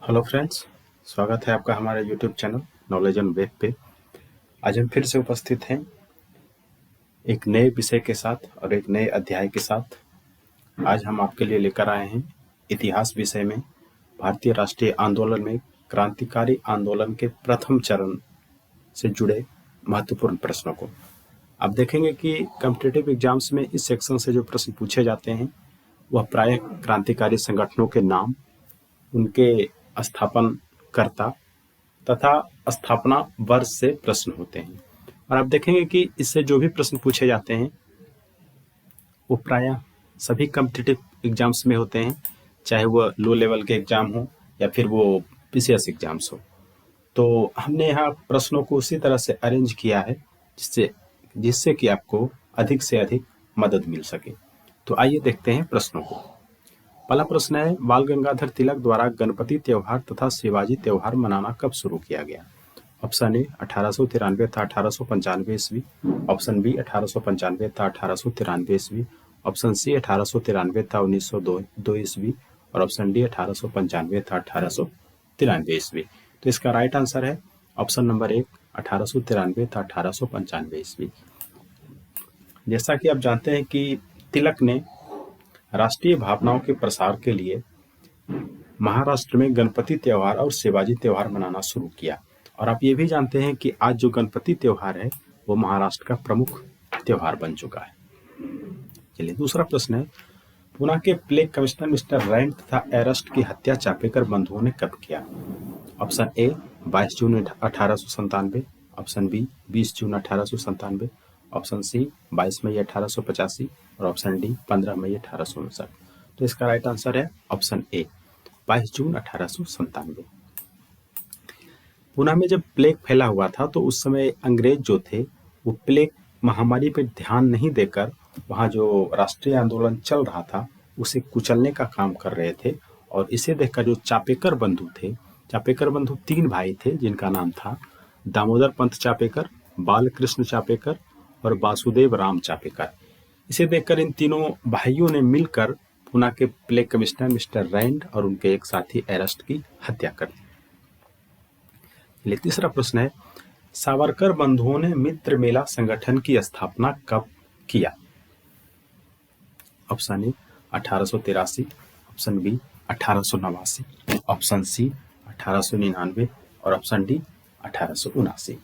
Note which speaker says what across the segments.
Speaker 1: Hello friends, स्वागत है आपका हमारे YouTube channel knowledge on web पे। आज हम फिर से उपस्थित हैं एक नए विषय के साथ और एक नए अध्याय के साथ। आज हम आपके लिए लेकर आए हैं इतिहास विषय में भारतीय राष्ट्रीय आंदोलन में क्रांतिकारी आंदोलन के प्रथम चरण से जुड़े महत्वपूर्ण प्रश्नों को। आप देखेंगे कि कॉम्पिटिटिव एग्जाम्स में इस सेक्शन से जो प्रश्न पूछे जाते हैं वह प्रायः क्रांतिकारी संगठनों के नाम, उनके स्थापनकर्ता तथा स्थापना वर्ष से प्रश्न होते हैं। और आप देखेंगे कि इससे जो भी प्रश्न पूछे जाते हैं वो प्रायः सभी कॉम्पिटिटिव एग्जाम्स में होते हैं, चाहे वो लो लेवल के एग्जाम हो या फिर वो पीसीएस एग्जाम्स हो। तो हमने यहाँ प्रश्नों को उसी तरह से अरेंज किया है जिससे जिससे कि आपको अधिक से अधिक मदद मिल सके। तो आइए देखते हैं प्रश्नों को। पहला प्रश्न है, बाल गंगाधर तिलक द्वारा गणपति त्योहार तथा शिवाजी त्योहार मनाना कब शुरू किया गया? ऑप्शन ए 1893 था 1895 ईस्वी, ऑप्शन बी 1895 था 1893 ईस्वी, ऑप्शन सी 1893 था 1902 ईस्वी और ऑप्शन डी 1895 था 1893 ईस्वी। तो इसका राइट आंसर है ऑप्शन नंबर 1, 1893 था 1895 ईस्वी। जैसा कि आप जानते हैं कि तिलक ने राष्ट्रीय भावनाओं के प्रसार के लिए महाराष्ट्र में गणपति त्योहार और शिवाजी त्योहार मनाना शुरू किया। और आप ये भी जानते हैं कि आज जो गणपति त्योहार है वो महाराष्ट्र का प्रमुख त्योहार बन चुका है। चलिए, दूसरा प्रश्न है, पुणे के प्लेग कमिश्नर मिस्टर रैंड तथा एरस्ट की हत्या चापेकर बंधुओं ने कब किया? ऑप्शन ए 22 जून 1897, ऑप्शन बी 20 जून 1897, ऑप्शन सी 22 मई 1885 और ऑप्शन डी 15 मई 1859। तो इसका राइट आंसर है ऑप्शन ए 22 जून 1897। पुणे में जब प्लेग फैला हुआ था तो उस समय अंग्रेज जो थे वो प्लेग महामारी पर ध्यान नहीं देकर वहाँ जो राष्ट्रीय आंदोलन चल रहा था उसे कुचलने का काम कर रहे थे। और इसे देखकर जो चापेकर बंधु थे, चापेकर बंधु 3 भाई थे जिनका नाम था दामोदर पंत चापेकर, बालकृष्ण चापेकर और वासुदेव राम चापेकर। इसे देखकर इन तीनों भाइयों ने मिलकर पुणे के प्लेग कमिश्नर मिस्टर रैंड और उनके एक साथी एरस्ट की हत्या कर दी। तीसरा प्रश्न है, सावरकर बंधुओं ने मित्र मेला संगठन की स्थापना कब किया? Option A 1883, option B 1889, option C 1899 और ऑप्शन डी 1879।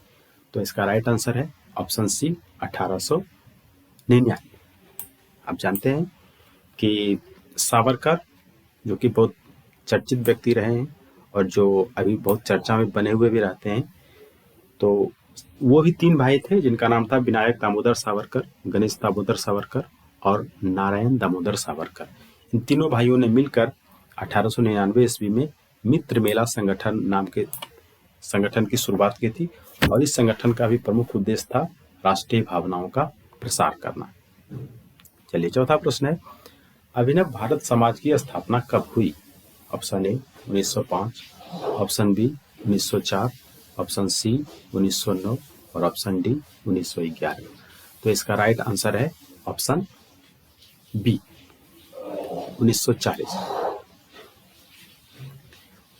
Speaker 1: तो इसका राइट आंसर है ऑप्शन सी 1899। आप जानते हैं कि सावरकर जो कि बहुत चर्चित व्यक्ति रहे हैं और जो अभी बहुत चर्चा में बने हुए भी रहते हैं, तो वो भी 3 भाई थे जिनका नाम था विनायक दामोदर सावरकर, गणेश दामोदर सावरकर और नारायण दामोदर सावरकर। इन तीनों भाइयों ने मिलकर 1899 ईस्वी में मित्र मेला संगठन नाम के संगठन की शुरुआत की थी और इस संगठन का भी प्रमुख उद्देश्य था राष्ट्रीय भावनाओं का प्रसार करना। चलिए, चौथा प्रश्न है, अभिनव भारत समाज की स्थापना कब हुई? Option A 1905, option B 1904, option C 1909 और ऑप्शन डी 1911। तो इसका राइट आंसर है ऑप्शन बी 1940।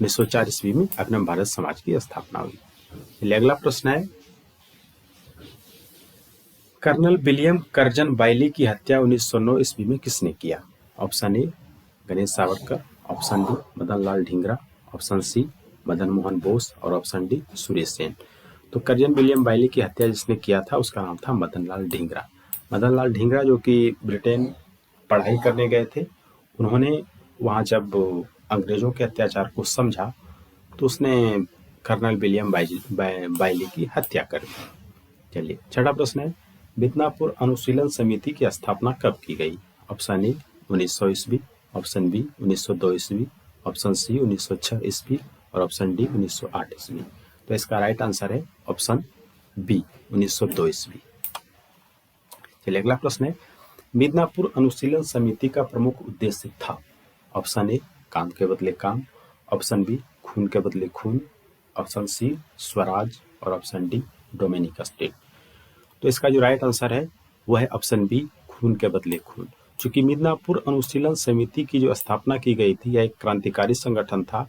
Speaker 1: 1904 ईस्वी में अभिनव भारत समाज की स्थापना हुई। अगला प्रश्न है, कर्नल विलियम कर्जन बाइली की हत्या 1909 ईस्वी में किसने किया? Option A Ganesh Savarkar, option B Madan Lal Dhingra, option C Madan Mohan Bose और ऑप्शन डी सुरेश सेन। तो कर्जन विलियम बाइली की हत्या जिसने किया था उसका नाम था मदन लाल ढींगरा। मदन लाल ढींगरा जो कि ब्रिटेन पढ़ाई करने गए थे, उन्होंने वहाँ जब अंग्रेजों के अत्याचार को समझा तो उसने कर्नल विलियम बाइली की हत्या कर दी। चलिए, छठा प्रश्न है, मिदनापुर अनुशीलन समिति की स्थापना कब की गई? ऑप्शन ए 1900 ईस्वी, ऑप्शन बी 1902 ईस्वी, ऑप्शन सी 1906 ईस्वी और ऑप्शन डी 1908 ईस्वी। तो इसका राइट आंसर है ऑप्शन बी 1902 ईस्वी। चलिए, अगला प्रश्न है, मिदनापुर अनुशीलन समिति का प्रमुख उद्देश्य था? ऑप्शन ए काम के बदले काम, ऑप्शन बी खून के बदले खून, ऑप्शन सी स्वराज और ऑप्शन डी डोमिनिक स्टेट। तो इसका जो राइट आंसर है वो है ऑप्शन बी खून के बदले खून। चूंकि मिदनापुर अनुशीलन समिति की जो स्थापना की गई थी यह एक क्रांतिकारी संगठन था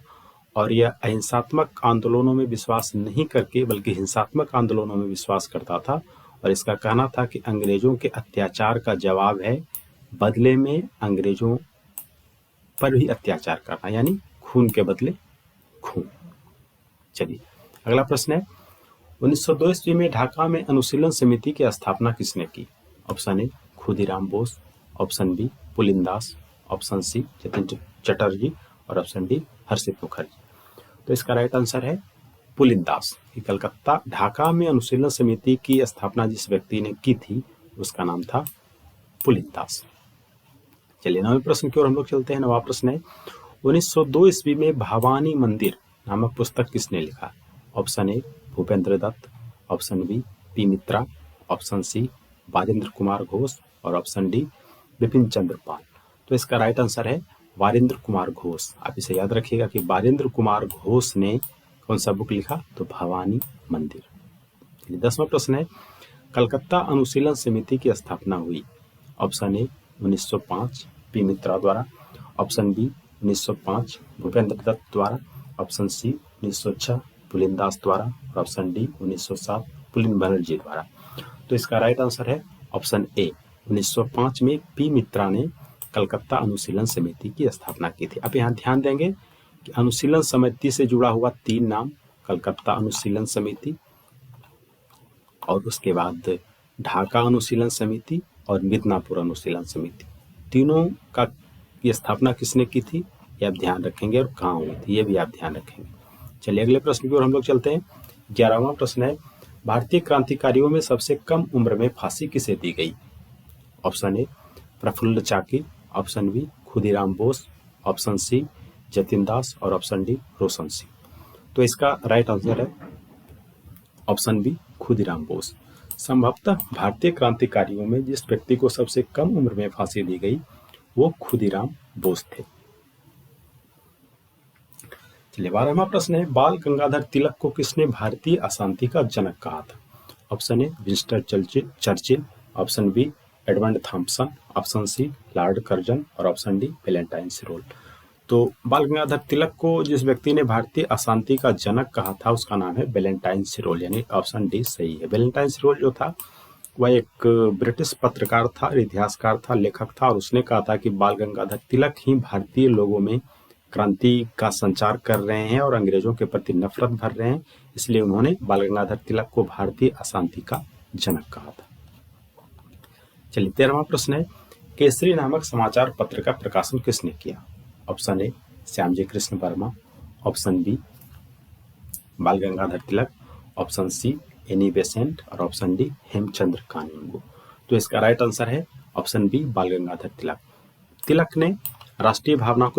Speaker 1: और यह अहिंसात्मक आंदोलनों में विश्वास नहीं करके बल्कि हिंसात्मक आंदोलनों में विश्वास करता था। और इसका कहना था कि अंग्रेजों के अत्याचार का जवाब है बदले में अंग्रेजों पर भी अत्याचार करना, यानी खून के बदले खून। चलिए अगला प्रश्न है, 1902 ईस्वी में ढाका में अनुशीलन समिति की स्थापना किसने की? Option A Khudiram Bose, option B Pulindas, option C Jatin Chatterjee और ऑप्शन डी हर्षित मुखर्जी। तो इसका राइट आंसर है पुलिनदास। कलकत्ता ढाका में अनुशीलन समिति की स्थापना जिस व्यक्ति ने की थी उसका नाम था पुलिनदास। चलिए नवे प्रश्न की ओर हम लोग चलते हैं। नवा प्रश्न है, 1902 ईस्वी में भवानी मंदिर नामक पुस्तक किसने लिखा? Option A Bhupendra Dutt, option B P Mitra, option C Varendra Kumar Ghosh और ऑप्शन डी बिपिन चंद्र पाल। तो इसका राइट आंसर है वारेंद्र कुमार घोष। आप इसे याद रखिएगा कि वारेंद्र कुमार घोष ने कौन सा बुक लिखा? तो भवानी मंदिर। 10वां प्रश्न है, कलकत्ता अनुशीलन समिति की स्थापना हुई? ऑप्शन ए 1905 पी मित्रा द्वारा, ऑप्शन बी 1905 भूपेंद्र दत्त द्वारा, ऑप्शन सी 1906 पुलिनदास द्वारा और ऑप्शन डी 1907 पुलिन बनर्जी द्वारा। तो इसका राइट आंसर है ऑप्शन ए 1905 में पी मित्रा ने कलकत्ता अनुशीलन समिति की स्थापना की थी। आप यहाँ ध्यान देंगे कि अनुशीलन समिति से जुड़ा हुआ 3 नाम, कलकत्ता अनुशीलन समिति और उसके बाद ढाका अनुशीलन समिति और मिदनापुर अनुशीलन समिति, तीनों का ये स्थापना किसने की थी ये आप ध्यान रखेंगे और कहाँ हुई थी ये भी आप ध्यान रखेंगे। चलिए अगले प्रश्न की ओर हम लोग चलते हैं। 11वां प्रश्न है, भारतीय क्रांतिकारियों में सबसे कम उम्र में फांसी किसे दी गई? Option A Prafulla Chaki, option B Khudiram Bose, option C Jatin Das और ऑप्शन डी रोशन सिंह। तो इसका राइट आंसर है ऑप्शन बी खुदीराम बोस। संभवतः भारतीय क्रांतिकारियों में जिस व्यक्ति को सबसे कम उम्र में फांसी दी गई वो खुदीराम बोस थे। चलिए 12वां प्रश्न है, बाल गंगाधर तिलक को किसने भारतीय अशांति का जनक कहा था? Option A Winston Churchill, option B Edmund Thompson, option C Lord Curzon और ऑप्शन डी वैलेंटाइन सिरोल। तो बाल गंगाधर तिलक को जिस व्यक्ति ने भारतीय अशांति का जनक कहा था उसका नाम है वैलेंटाइन सिरोल, यानी ऑप्शन डी सही है। वैलेंटाइन सिरोल जो था वह एक ब्रिटिश पत्रकार था, इतिहासकार था, लेखक था और उसने कहा था कि बाल गंगाधर तिलक ही भारतीय लोगों में क्रांति का संचार कर रहे हैं और अंग्रेजों के प्रति नफरत भर रहे हैं, इसलिए उन्होंने बाल गंगाधर तिलक को भारतीय अशांति का जनक कहा था। चलिए 13वां प्रश्न है, केसरी नामक समाचार पत्र का प्रकाशन किसने किया? Option A Shyamji Krishna Varma, option B Bal Gangadhar Tilak, option C Annie Besant और ऑप्शन डी हेमचंद्र कानूनगो। तो इसका राइट आंसर है ऑप्शन बी बाल गंगाधर तिलक। तिलक ने राष्ट्रीय भावनाओं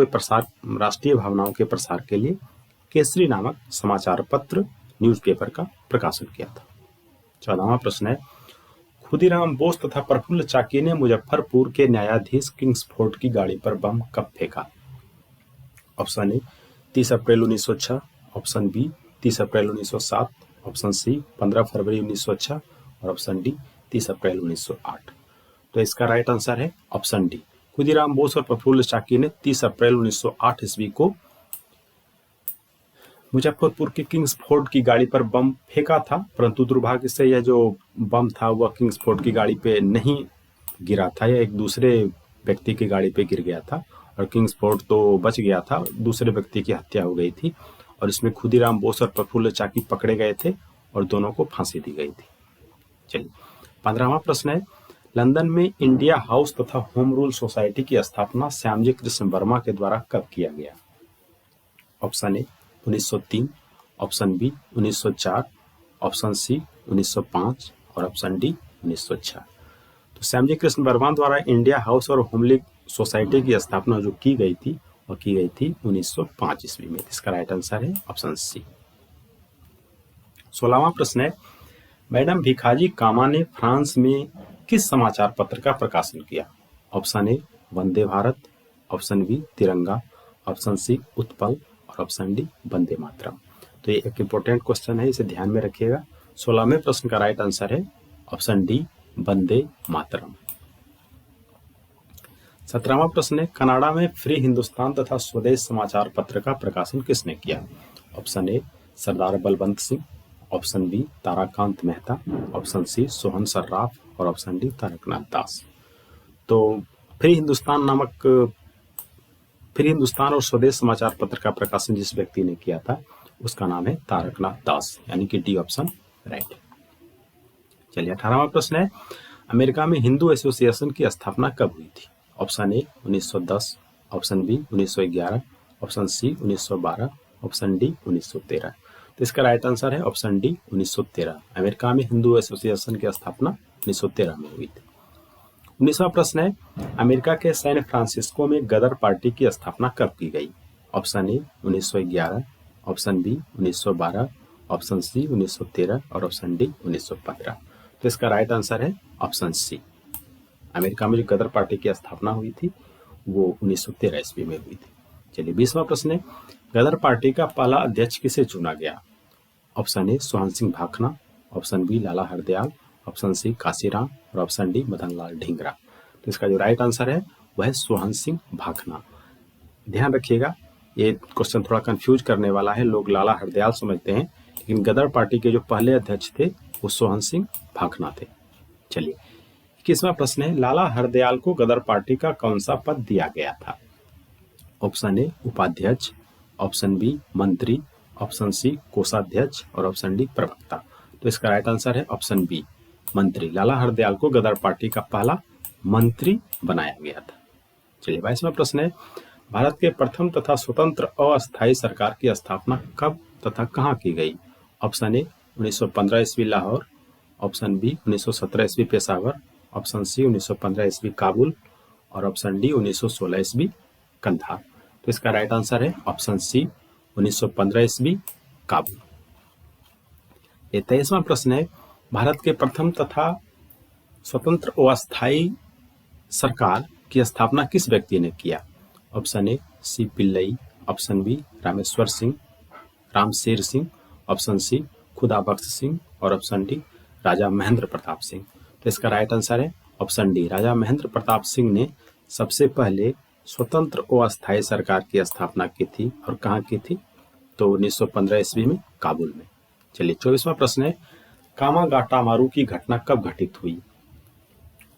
Speaker 1: के प्रसार के लिए केसरी नामक समाचार पत्र न्यूज़पेपर का प्रकाशन किया था। 14वां प्रश्न है, खुदीराम बोस तथा प्रफुल्ल चाकी ने मुजफ्फरपुर के न्यायाधीश किंग्सफोर्ड की गाड़ी पर बम कब फेंका? ऑप्शन ए 30 अप्रैल 1906, ऑप्शन बी 30 अप्रैल 1907, ऑप्शन सी 15 फरवरी 1906 और ऑप्शन डी 30 अप्रैल 1908। तो इसका राइट आंसर है ऑप्शन डी। खुदीराम बोस और प्रफुल्ल चाकी ने 30 अप्रैल 1908 ईस्वी को मुजफ्फरपुर के किंग्सफोर्ड की गाड़ी पर बम फेंका था, परंतु दुर्भाग्य से यह जो बम था वह किंग्सफोर्ड की गाड़ी पे नहीं गिरा था, यह एक दूसरे व्यक्ति की गाड़ी पे गिर गया था और किंग्सफोर्ड तो बच गया था, दूसरे व्यक्ति की हत्या हो गई थी और इसमें खुदीराम बोस और प्रफुल्ल चाकी पकड़े गए थे और दोनों को फांसी दी गई थी। चलिए 15वां प्रश्न है, लंदन में इंडिया हाउस तथा होम रूल सोसाइटी की स्थापना श्यामजी कृष्ण वर्मा के द्वारा कब किया गया? Option A 1903, option B 1904, option C 1905 और ऑप्शन डी 1906। तो श्यामजी कृष्ण वर्मा द्वारा इंडिया हाउस और होम लीग सोसाइटी की स्थापना जो की गई थी वह की गई थी 1905 ईस्वी में। इसका राइट आंसर है ऑप्शन सी। 16वां प्रश्न है, मैडम भिखाजी कामा ने फ्रांस में किस समाचार पत्र का प्रकाशन किया? Option A Vande Bharat, option B Tiranga, option C Utpal और ऑप्शन डी वंदे मातरम। तो ये एक इंपॉर्टेंट क्वेश्चन है, इसे ध्यान में रखिएगा। 16वें प्रश्न का राइट आंसर है ऑप्शन डी वंदे मातरम। 17वां प्रश्न है, कनाडा में फ्री हिंदुस्तान तथा स्वदेश समाचार पत्र का प्रकाशन किसने किया? Option A Sardar Balwant Singh, option B Tarakant Mehta, option C Sohan Sarraf और ऑप्शन डी तारकनाथ दास। तो फ्री हिंदुस्तान और स्वदेश समाचार पत्र का प्रकाशन जिस व्यक्ति ने किया था उसका नाम है तारकनाथ दास, यानी कि डी ऑप्शन राइट। चलिए 18वां प्रश्न है, अमेरिका में हिंदू एसोसिएशन की स्थापना कब हुई थी? Option A 1910, option B 1911, option C 1912, option D 1913। तो इसका राइट आंसर है ऑप्शन डी 1913। अमेरिका में हिंदू एसोसिएशन की स्थापना 1913 में हुई थी। 19वां प्रश्न है, अमेरिका के सैन फ्रांसिस्को में गदर पार्टी की स्थापना कब की गई? Option A 1911, option B 1912, option C 1913 और ऑप्शन डी 1915। तो इसका राइट आंसर है ऑप्शन सी। अमेरिका में जो गदर पार्टी की स्थापना हुई थी वो 1913 ईस्वी में हुई थी। चलिए 20वां प्रश्न है, गदर पार्टी का पहला अध्यक्ष किसे चुना गया? Option A Sohan Singh Bhakna, option B Lala Hardayal, option C Kashiram और ऑप्शन डी मदन लाल ढींगरा। तो इसका जो राइट आंसर है वह है सोहन सिंह भाखना। ध्यान रखिएगा, ये क्वेश्चन थोड़ा कंफ्यूज करने वाला है, लोग लाला हरदयाल समझते हैं, लेकिन गदर पार्टी के जो पहले अध्यक्ष थे वो सोहन सिंह भाखना थे। चलिए 21वां प्रश्न है, लाला हरदयाल को गदर पार्टी का कौन सा पद दिया गया था? ऑप्शन ए उपाध्यक्ष, ऑप्शन बी मंत्री, ऑप्शन सी कोषाध्यक्ष और ऑप्शन डी प्रवक्ता। तो इसका राइट आंसर है ऑप्शन बी मंत्री। लाला हरदयाल को गदर पार्टी का पहला मंत्री बनाया गया था। चलिए 22वां प्रश्न है, भारत के प्रथम तथा स्वतंत्र अस्थायी सरकार की स्थापना कब तथा कहाँ की गई? ऑप्शन ए 1915 ईस्वी लाहौर, ऑप्शन बी 1917 ईस्वी पेशावर, ऑप्शन सी 1915 ईस्वी काबुल और ऑप्शन डी 1916 ईस्वी कंधार। तो इसका राइट आंसर है ऑप्शन सी 1915 ईस्वी काबुल। 23वां प्रश्न है, भारत के प्रथम तथा स्वतंत्र अस्थायी सरकार की स्थापना किस व्यक्ति ने किया? Option A C Pillai, option B Rameshwar Singh, Ramsher Singh, option C Khuda Baksh Singh और ऑप्शन डी राजा महेंद्र प्रताप सिंह। तो इसका राइट आंसर है ऑप्शन डी, राजा महेंद्र प्रताप सिंह ने सबसे पहले स्वतंत्र अस्थायी सरकार की स्थापना की थी। और कहाँ की थी? तो 1915 ईस्वी में काबुल में। चलिए 24वां प्रश्न है, कामागाटामारू की घटना कब घटित हुई?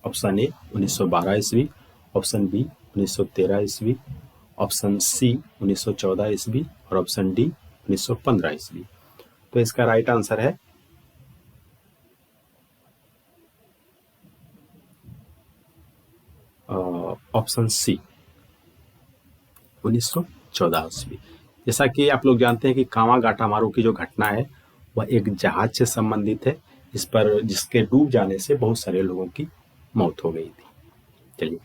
Speaker 1: ऑप्शन ए 1912 ईस्वी, ऑप्शन बी 1913 ईस्वी, ऑप्शन सी 1914 ईस्वी और ऑप्शन डी 1915 ईस्वी। तो इसका राइट आंसर है ऑप्शन सी 1914 ईस्वी। जैसा कि आप लोग जानते हैं कि कामागाटामारू की जो घटना है वह एक जहाज से संबंधित है, जिसके डूब जाने से बहुत सारे लोगों की मौत हो गई थी। चलिए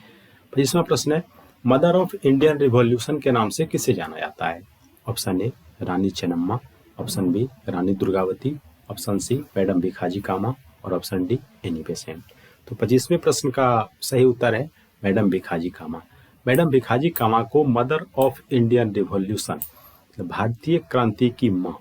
Speaker 1: 25वां प्रश्न है, मदर ऑफ इंडियन रिवॉल्यूशन के नाम से किसे जाना जाता है? Option A Rani Chennamma, option B Rani Durgavati, option C madam Bhikaji Cama और ऑप्शन डी एनी बेसेंट। तो 25वें प्रश्न का सही उत्तर है मैडम भिखाजी कामा। मैडम भिखाजी कामा को मदर ऑफ इंडियन रिवॉल्यूशन, भारतीय क्रांति की मां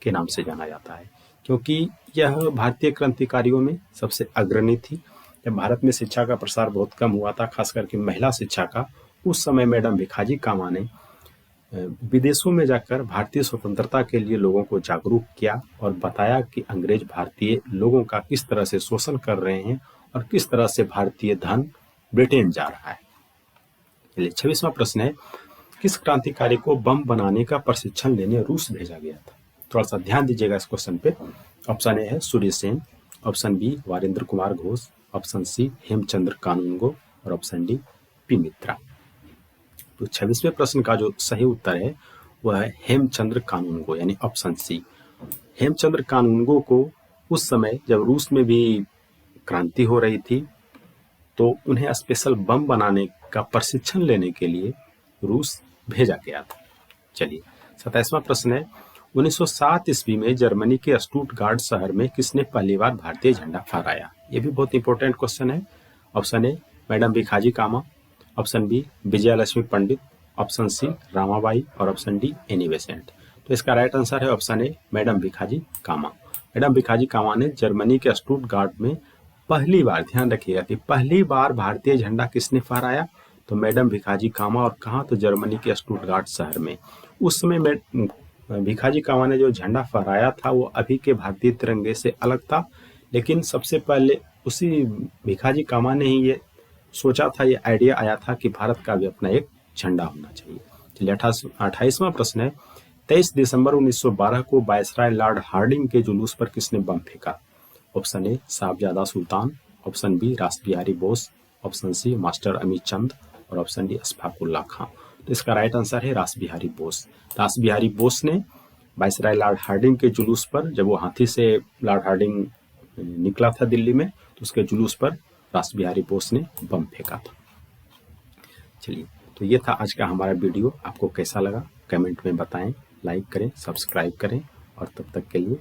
Speaker 1: के नाम से जाना जाता है, क्योंकि यह भारतीय क्रांतिकारियों में सबसे अग्रणी थी। जब भारत में शिक्षा का प्रसार बहुत कम हुआ था, खास करके महिला शिक्षा का, उस समय मैडम भिखाजी कामा ने विदेशों में जाकर भारतीय स्वतंत्रता के लिए लोगों को जागरूक किया और बताया कि अंग्रेज भारतीय लोगों का किस तरह से शोषण कर रहे हैं और किस तरह से भारतीय धन ब्रिटेन जा रहा है। 26वां प्रश्न है, किस क्रांतिकारी को बम बनाने का प्रशिक्षण लेने रूस भेजा गया था? थोड़ा सा ध्यान दीजिएगा इस क्वेश्चन पे। ऑप्शन ए है Surya Sen, option B Varendra Kumar Ghosh, option C Hemchandra Kanungo और ऑप्शन डी पी मित्रा। तो 26वें प्रश्न का जो सही उत्तर है वह है हेमचंद्र कानूनगो, यानी ऑप्शन सी। हेमचंद्र कानूनगो को उस समय जब रूस में भी क्रांति हो रही थी तो उन्हें स्पेशल बम बनाने का प्रशिक्षण लेने के लिए रूस भेजा गया था। चलिए 27वां प्रश्न है, 1907 ईस्वी में जर्मनी के स्टुटगार्ट शहर में किसने पहली बार भारतीय झंडा फहराया? ये भी बहुत इंपॉर्टेंट क्वेश्चन है। Option A madam Bhikaji Cama, option B Vijayalakshmi Pandit, option C Ramabai और ऑप्शन डी एनी बेसेंट। तो इसका राइट आंसर है option A madam Bhikaji Cama. Madam Bhikaji Cama ने जर्मनी के स्टुटगार्ट में पहली बार, ध्यान रखिएगा कि पहली बार भारतीय झंडा किसने फहराया? तो मैडम भिखाजी कामा, और कहाँ, तो जर्मनी के स्टुटगार्ट शहर में। उस समय भिखाजी कामा ने जो झंडा फहराया था वो अभी के भारतीय तिरंगे से अलग था, लेकिन सबसे पहले उसी भिखाजी कामा ने ही ये सोचा था, ये आइडिया आया था कि भारत का भी अपना एक झंडा होना चाहिए। चलिए 28वां प्रश्न है, 23 दिसंबर 1912 को वायसराय लॉर्ड हार्डिंग के जुलूस पर किसने बम फेंका? Option A Sahabzada Sultan, option B Ras Bihari Bose, option C master Amit Chand, और ऑप्शन डी अशफाकुल्ला खां। तो इसका राइट आंसर है रास बिहारी बोस। रास बिहारी बोस ने वायसराय लॉर्ड हार्डिंग के जुलूस पर, जब वो हाथी से लॉर्ड हार्डिंग निकला था दिल्ली में, तो उसके जुलूस पर रास बिहारी बोस ने बम फेंका था। चलिए, तो ये था आज का हमारा वीडियो। आपको कैसा लगा कमेंट में बताएं, लाइक करें, सब्सक्राइब करें, और तब तक के लिए